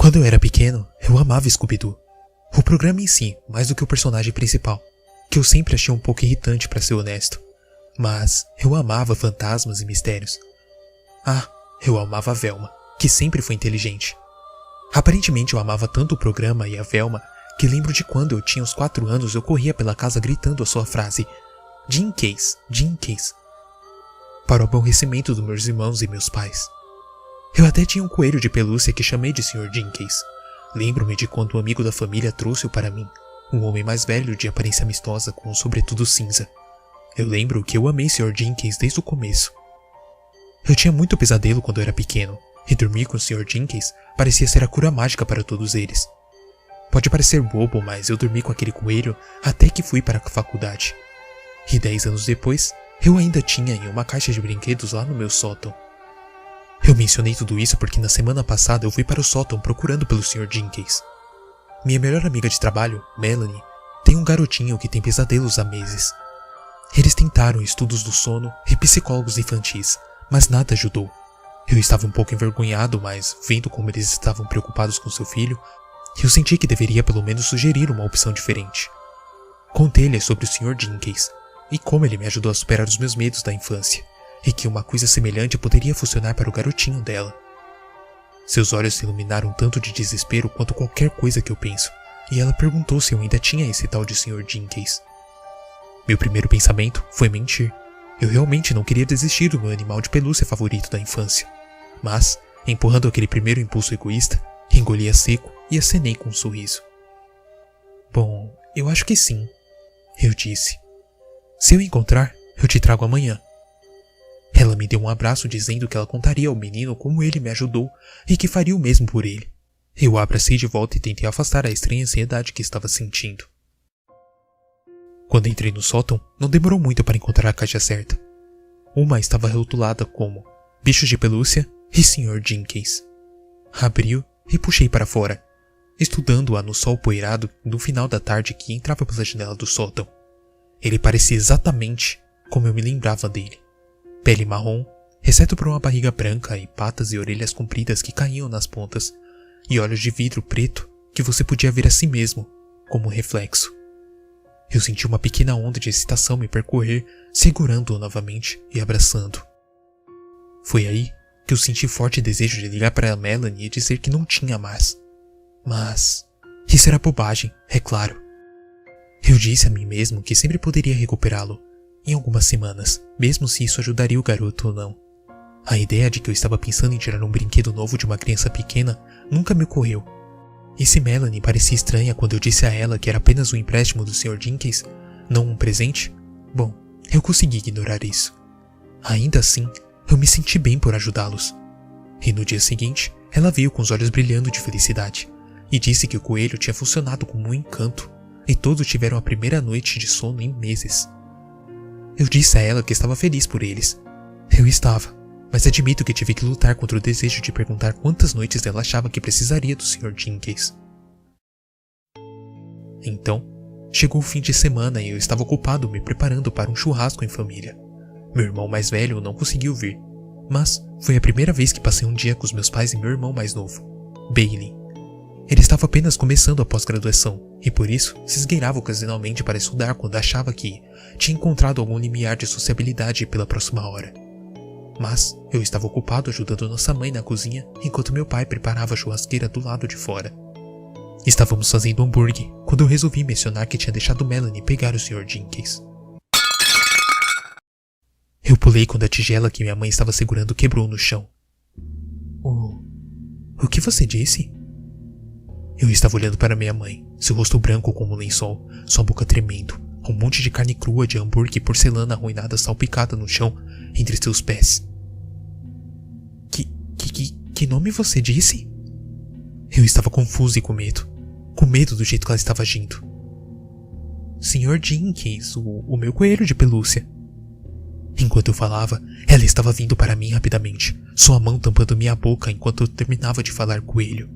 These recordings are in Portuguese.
Quando eu era pequeno, eu amava Scooby-Doo. O programa em si, mais do que o personagem principal, que eu sempre achei um pouco irritante pra ser honesto. Mas eu amava fantasmas e mistérios. Ah, eu amava a Velma, que sempre foi inteligente. Aparentemente eu amava tanto o programa e a Velma, que lembro de quando eu tinha uns 4 anos eu corria pela casa gritando a sua frase "Jim Case, Jim Case", para o aborrecimento dos meus irmãos e meus pais. Eu até tinha um coelho de pelúcia que chamei de Sr. Jenkins. Lembro-me de quando um amigo da família trouxe-o para mim, um homem mais velho de aparência amistosa com um sobretudo cinza. Eu lembro que eu amei Sr. Jenkins desde o começo. Eu tinha muito pesadelo quando era pequeno, e dormir com o Sr. Jenkins parecia ser a cura mágica para todos eles. Pode parecer bobo, mas eu dormi com aquele coelho até que fui para a faculdade. E 10 anos depois, eu ainda tinha em uma caixa de brinquedos lá no meu sótão. Eu mencionei tudo isso porque na semana passada eu fui para o sótão procurando pelo Sr. Jenkins. Minha melhor amiga de trabalho, Melanie, tem um garotinho que tem pesadelos há meses. Eles tentaram estudos do sono e psicólogos infantis, mas nada ajudou. Eu estava um pouco envergonhado, mas vendo como eles estavam preocupados com seu filho, eu senti que deveria pelo menos sugerir uma opção diferente. Contei-lhe sobre o Sr. Jenkins e como ele me ajudou a superar os meus medos da infância, e que uma coisa semelhante poderia funcionar para o garotinho dela. Seus olhos se iluminaram tanto de desespero quanto qualquer coisa que eu penso, e ela perguntou se eu ainda tinha esse tal de Sr. Jenkins. Meu primeiro pensamento foi mentir. Eu realmente não queria desistir do meu animal de pelúcia favorito da infância. Mas, empurrando aquele primeiro impulso egoísta, engoli a seco e acenei com um sorriso. Bom, eu acho que sim, eu disse. Se eu encontrar, eu te trago amanhã. Ela me deu um abraço dizendo que ela contaria ao menino como ele me ajudou e que faria o mesmo por ele. Eu a abracei de volta e tentei afastar a estranha ansiedade que estava sentindo. Quando entrei no sótão, não demorou muito para encontrar a caixa certa. Uma estava rotulada como Bichos de Pelúcia e Sr. Jenkins. Abri-o e puxei para fora, estudando-a no sol poeirado no final da tarde que entrava pela janela do sótão. Ele parecia exatamente como eu me lembrava dele. Pele marrom, exceto por uma barriga branca e patas e orelhas compridas que caíam nas pontas, e olhos de vidro preto que você podia ver a si mesmo, como um reflexo. Eu senti uma pequena onda de excitação me percorrer, segurando-o novamente e abraçando. Foi aí que eu senti forte desejo de ligar para a Melanie e dizer que não tinha mais. Mas isso era bobagem, é claro. Eu disse a mim mesmo que sempre poderia recuperá-lo em algumas semanas, mesmo se isso ajudaria o garoto ou não. A ideia de que eu estava pensando em tirar um brinquedo novo de uma criança pequena nunca me ocorreu. E se Melanie parecia estranha quando eu disse a ela que era apenas um empréstimo do Sr. Jenkins, não um presente, bom, eu consegui ignorar isso. Ainda assim, eu me senti bem por ajudá-los. E no dia seguinte, ela veio com os olhos brilhando de felicidade e disse que o coelho tinha funcionado como um encanto e todos tiveram a primeira noite de sono em meses. Eu disse a ela que estava feliz por eles. Eu estava, mas admito que tive que lutar contra o desejo de perguntar quantas noites ela achava que precisaria do Sr. Jenkins. Então, chegou o fim de semana e eu estava ocupado me preparando para um churrasco em família. Meu irmão mais velho não conseguiu vir, mas foi a primeira vez que passei um dia com os meus pais e meu irmão mais novo, Bailey. Ele estava apenas começando a pós-graduação e por isso se esgueirava ocasionalmente para estudar quando achava que tinha encontrado algum limiar de sociabilidade pela próxima hora. Mas eu estava ocupado ajudando nossa mãe na cozinha enquanto meu pai preparava a churrasqueira do lado de fora. Estávamos fazendo hambúrguer quando eu resolvi mencionar que tinha deixado Melanie pegar o Sr. Jenkins. Eu pulei quando a tigela que minha mãe estava segurando quebrou no chão. O que você disse? Eu estava olhando para minha mãe, seu rosto branco como um lençol, sua boca tremendo, um monte de carne crua de hambúrguer e porcelana arruinada salpicada no chão entre seus pés. Que nome você disse? Eu estava confuso e com medo do jeito que ela estava agindo. Sr. Jenkins, o meu coelho de pelúcia. Enquanto eu falava, ela estava vindo para mim rapidamente, sua mão tampando minha boca enquanto eu terminava de falar coelho.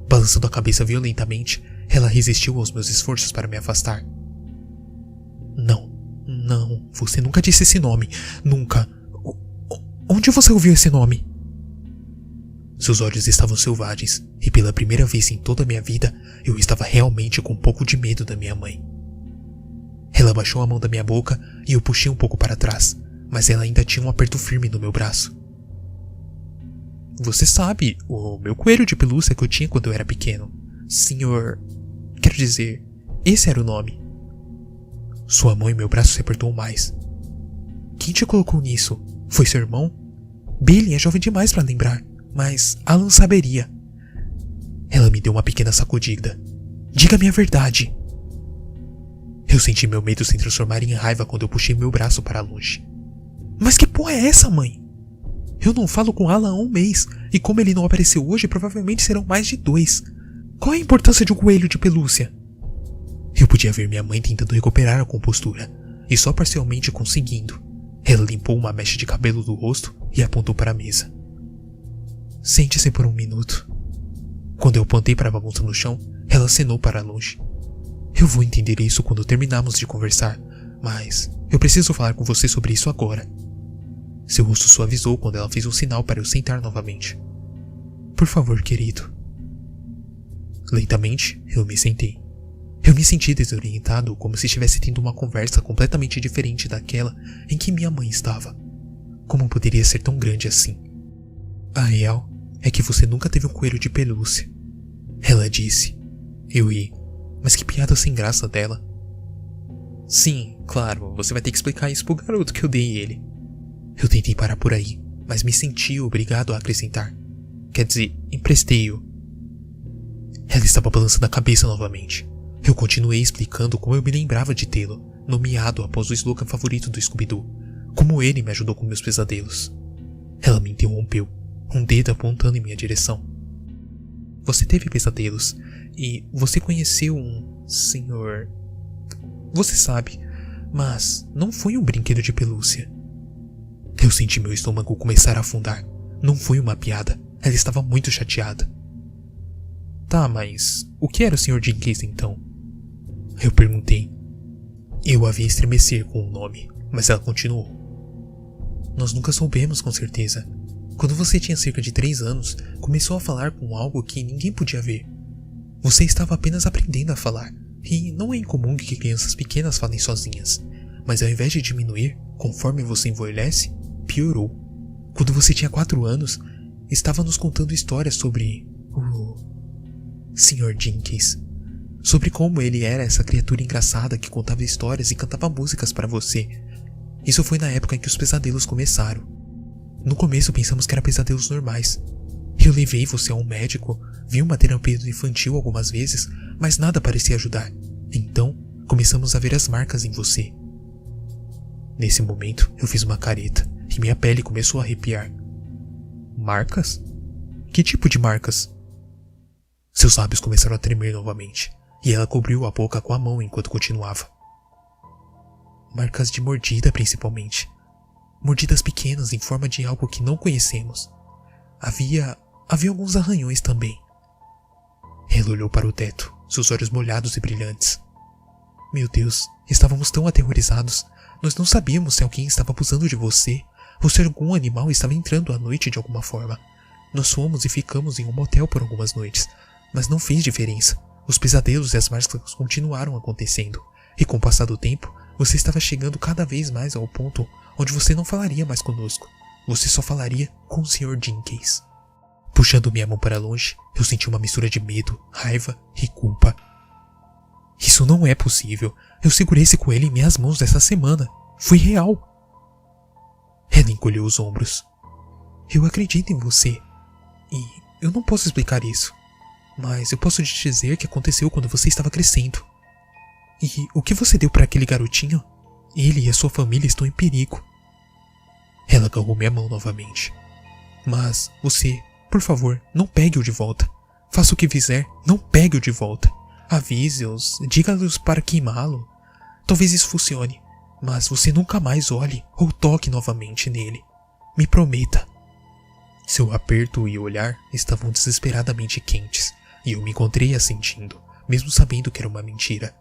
Balançando a cabeça violentamente, ela resistiu aos meus esforços para me afastar. Não, você nunca disse esse nome, nunca. Onde você ouviu esse nome? Seus olhos estavam selvagens e pela primeira vez em toda a minha vida eu estava realmente com um pouco de medo da minha mãe. Ela baixou a mão da minha boca e eu puxei um pouco para trás, mas ela ainda tinha um aperto firme no meu braço. Você sabe, o meu coelho de pelúcia que eu tinha quando eu era pequeno. Senhor... Quero dizer, esse era o nome. Sua mão e meu braço se apertou mais. Quem te colocou nisso? Foi seu irmão? Billy é jovem demais para lembrar, mas Alan saberia. Ela me deu uma pequena sacudida. Diga-me a verdade. Eu senti meu medo se transformar em raiva quando eu puxei meu braço para longe. Mas que porra é essa, mãe? Eu não falo com Alan há um mês, e como ele não apareceu hoje, provavelmente serão mais de 2. Qual é a importância de um coelho de pelúcia? Eu podia ver minha mãe tentando recuperar a compostura, e só parcialmente conseguindo. Ela limpou uma mecha de cabelo do rosto e apontou para a mesa. Sente-se por um minuto. Quando eu apontei para a bagunça no chão, ela acenou para longe. Eu vou entender isso quando terminarmos de conversar, mas eu preciso falar com você sobre isso agora. Seu rosto suavizou quando ela fez um sinal para eu sentar novamente. Por favor, querido. Lentamente, eu me sentei. Eu me senti desorientado, como se estivesse tendo uma conversa completamente diferente daquela em que minha mãe estava. Como poderia ser tão grande assim? A real é que você nunca teve um coelho de pelúcia. Ela disse. Eu ri, mas que piada sem graça dela. Sim, claro, você vai ter que explicar isso pro garoto que eu dei ele. Eu tentei parar por aí, mas me senti obrigado a acrescentar. Quer dizer, emprestei-o. Ela estava balançando a cabeça novamente. Eu continuei explicando como eu me lembrava de tê-lo, nomeado após o slogan favorito do Scooby-Doo, como ele me ajudou com meus pesadelos. Ela me interrompeu, um dedo apontando em minha direção. Você teve pesadelos, e você conheceu um senhor... Você sabe, mas não foi um brinquedo de pelúcia. Eu senti meu estômago começar a afundar. Não foi uma piada, ela estava muito chateada. Tá, mas o que era o Sr. Jenkins então? Eu perguntei. Eu a vi estremecer com o nome, mas ela continuou. Nós nunca soubemos com certeza. Quando você tinha cerca de 3 anos, começou a falar com algo que ninguém podia ver. Você estava apenas aprendendo a falar, e não é incomum que crianças pequenas falem sozinhas, mas ao invés de diminuir, conforme você envelhece, piorou. Quando você tinha 4 anos, estava nos contando histórias sobre o Sr. Jenkins, sobre como ele era essa criatura engraçada que contava histórias e cantava músicas para você. Isso foi na época em que os pesadelos começaram. No começo pensamos que eram pesadelos normais. Eu levei você a um médico, vi uma terapia infantil algumas vezes, mas nada parecia ajudar. Então, começamos a ver as marcas em você. Nesse momento, eu fiz uma careta e minha pele começou a arrepiar. Marcas? Que tipo de marcas? Seus lábios começaram a tremer novamente, e ela cobriu a boca com a mão enquanto continuava. Marcas de mordida, principalmente. Mordidas pequenas em forma de algo que não conhecemos. Havia alguns arranhões também. Ela olhou para o teto, seus olhos molhados e brilhantes. Meu Deus, estávamos tão aterrorizados. Nós não sabíamos se alguém estava abusando de você, ou se algum animal estava entrando à noite de alguma forma. Nós fomos e ficamos em um motel por algumas noites, mas não fez diferença. Os pesadelos e as marcas continuaram acontecendo, e com o passar do tempo, você estava chegando cada vez mais ao ponto onde você não falaria mais conosco. Você só falaria com o Sr. Jenkins. Puxando minha mão para longe, eu senti uma mistura de medo, raiva e culpa. Isso não é possível. Eu segurei esse coelho em minhas mãos essa semana. Foi real. Ela encolheu os ombros. Eu acredito em você. E eu não posso explicar isso. Mas eu posso te dizer que aconteceu quando você estava crescendo. E o que você deu para aquele garotinho? Ele e a sua família estão em perigo. Ela agarrou minha mão novamente. Mas você, por favor, não pegue-o de volta. Faça o que fizer, não pegue-o de volta. Avise-os, diga-lhes para queimá-lo. Talvez isso funcione, mas você nunca mais olhe ou toque novamente nele. Me prometa. Seu aperto e olhar estavam desesperadamente quentes, e eu me encontrei assentindo, mesmo sabendo que era uma mentira.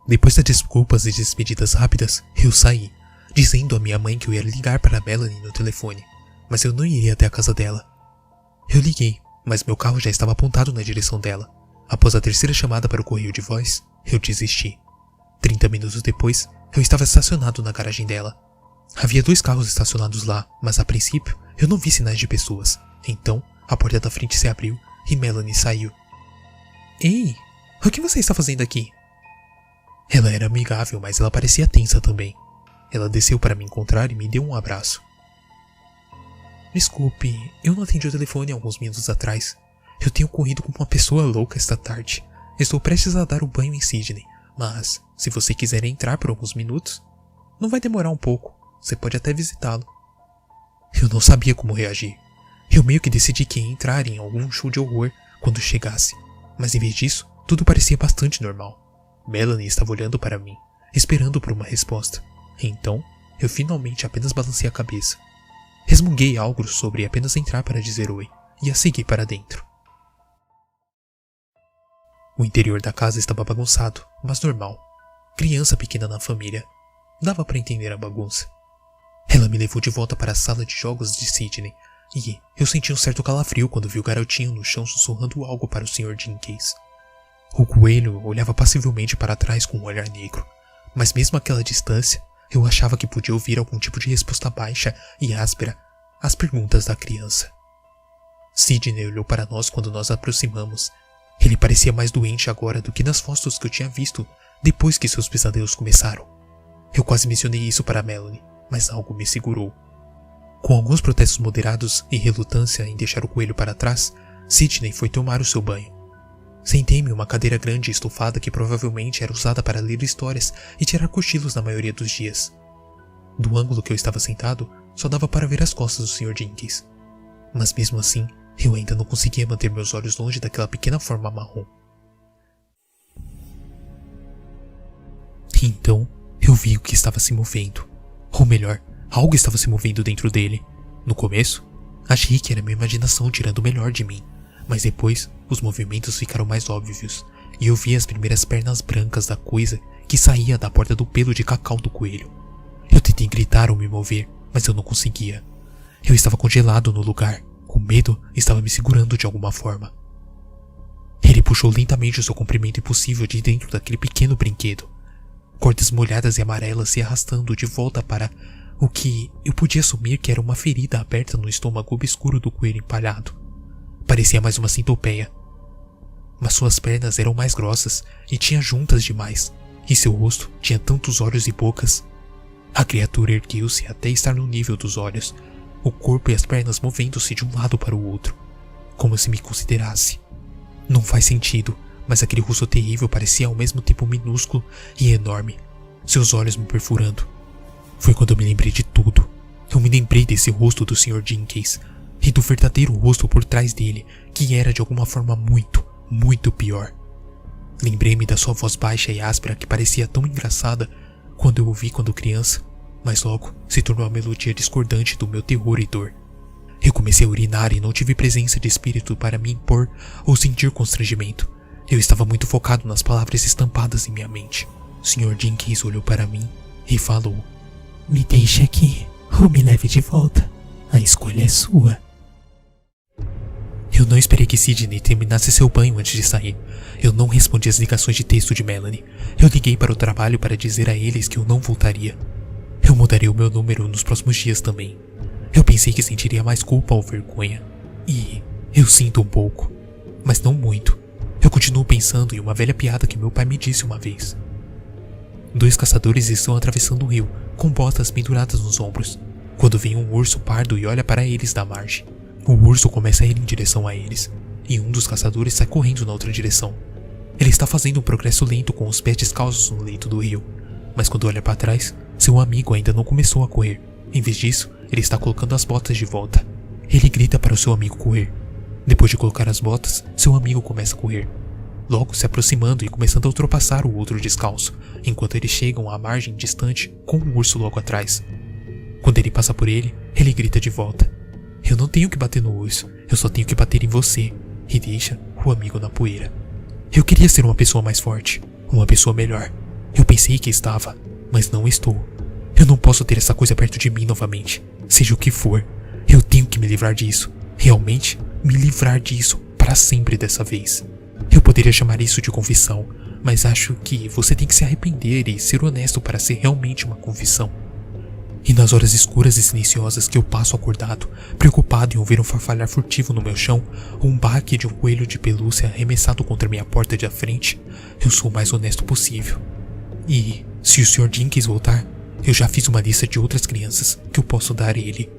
Depois das desculpas e despedidas rápidas, eu saí, dizendo à minha mãe que eu ia ligar para a Melanie no telefone, mas eu não iria até a casa dela. Eu liguei, mas meu carro já estava apontado na direção dela. Após a terceira chamada para o correio de voz, eu desisti. 30 minutos depois, eu estava estacionado na garagem dela. Havia 2 carros estacionados lá, mas a princípio eu não vi sinais de pessoas. Então, a porta da frente se abriu e Melanie saiu. Ei, o que você está fazendo aqui? Ela era amigável, mas ela parecia tensa também. Ela desceu para me encontrar e me deu um abraço. Desculpe, eu não atendi o telefone alguns minutos atrás. Eu tenho corrido como uma pessoa louca esta tarde. Estou prestes a dar o banho em Sydney, mas se você quiser entrar por alguns minutos, não vai demorar um pouco. Você pode até visitá-lo. Eu não sabia como reagir. Eu meio que decidi que ia entrar em algum show de horror quando chegasse, mas em vez disso, tudo parecia bastante normal. Melanie estava olhando para mim, esperando por uma resposta. Então, eu finalmente apenas balancei a cabeça. Resmunguei algo sobre apenas entrar para dizer oi e a segui para dentro. O interior da casa estava bagunçado, mas normal. Criança pequena na família. Dava para entender a bagunça. Ela me levou de volta para a sala de jogos de Sydney e eu senti um certo calafrio quando vi o garotinho no chão sussurrando algo para o Sr. Jenkins. O coelho olhava passivelmente para trás com um olhar negro, mas mesmo àquela distância, eu achava que podia ouvir algum tipo de resposta baixa e áspera às perguntas da criança. Sydney olhou para nós quando nos aproximamos. Ele parecia mais doente agora do que nas fotos que eu tinha visto depois que seus pesadelos começaram. Eu quase mencionei isso para Melanie, mas algo me segurou. Com alguns protestos moderados e relutância em deixar o coelho para trás, Sydney foi tomar o seu banho. Sentei-me em uma cadeira grande e estofada que provavelmente era usada para ler histórias e tirar cochilos na maioria dos dias. Do ângulo que eu estava sentado, só dava para ver as costas do Sr. Jenkins. Mas mesmo assim, eu ainda não conseguia manter meus olhos longe daquela pequena forma marrom. Então, eu vi o que estava se movendo. Ou melhor, algo estava se movendo dentro dele. No começo, achei que era minha imaginação tirando o melhor de mim. Mas depois, os movimentos ficaram mais óbvios, e eu vi as primeiras pernas brancas da coisa que saía da porta do pelo de cacau do coelho. Eu tentei gritar ou me mover, mas eu não conseguia. Eu estava congelado no lugar. O medo estava me segurando de alguma forma. Ele puxou lentamente o seu comprimento impossível de dentro daquele pequeno brinquedo. Cordas molhadas e amarelas se arrastando de volta para o que eu podia assumir que era uma ferida aberta no estômago obscuro do coelho empalhado. Parecia mais uma centopeia. Mas suas pernas eram mais grossas e tinha juntas demais, e seu rosto tinha tantos olhos e bocas. A criatura ergueu-se até estar no nível dos olhos, o corpo e as pernas movendo-se de um lado para o outro, como se me considerasse. Não faz sentido, mas aquele rosto terrível parecia ao mesmo tempo minúsculo e enorme, seus olhos me perfurando. Foi quando eu me lembrei de tudo. Eu me lembrei desse rosto do Sr. Jenkins, e do verdadeiro rosto por trás dele, que era de alguma forma muito, muito pior. Lembrei-me da sua voz baixa e áspera que parecia tão engraçada quando eu ouvi quando criança, mas logo se tornou a melodia discordante do meu terror e dor. Eu comecei a urinar e não tive presença de espírito para me impor ou sentir constrangimento. Eu estava muito focado nas palavras estampadas em minha mente. O Sr. Jenkins olhou para mim e falou: "Me deixe aqui ou me leve de volta. A escolha é sua." Eu não esperei que Sydney terminasse seu banho antes de sair. Eu não respondi às ligações de texto de Melanie. Eu liguei para o trabalho para dizer a eles que eu não voltaria. Eu mudaria o meu número nos próximos dias também. Eu pensei que sentiria mais culpa ou vergonha. E eu sinto um pouco, mas não muito. Eu continuo pensando em uma velha piada que meu pai me disse uma vez. 2 caçadores estão atravessando o rio, com botas penduradas nos ombros, quando vem um urso pardo e olha para eles da margem. O urso começa a ir em direção a eles, e um dos caçadores sai correndo na outra direção. Ele está fazendo um progresso lento com os pés descalços no leito do rio, mas quando olha para trás, seu amigo ainda não começou a correr. Em vez disso, ele está colocando as botas de volta. Ele grita para o seu amigo correr. Depois de colocar as botas, seu amigo começa a correr, logo se aproximando e começando a ultrapassar o outro descalço, enquanto eles chegam à margem distante com um urso logo atrás. Quando ele passa por ele, ele grita de volta: "Eu não tenho que bater no urso, eu só tenho que bater em você", e deixa o amigo na poeira. Eu queria ser uma pessoa mais forte, uma pessoa melhor. Eu pensei que estava, mas não estou. Eu não posso ter essa coisa perto de mim novamente, seja o que for. Eu tenho que me livrar disso. Realmente, me livrar disso para sempre dessa vez. Eu poderia chamar isso de confissão, mas acho que você tem que se arrepender e ser honesto para ser realmente uma confissão. E nas horas escuras e silenciosas que eu passo acordado, preocupado em ouvir um farfalhar furtivo no meu chão, ou um baque de um coelho de pelúcia arremessado contra minha porta de frente, eu sou o mais honesto possível. E, se o Sr. Jenkins voltar, eu já fiz uma lista de outras crianças que eu posso dar a ele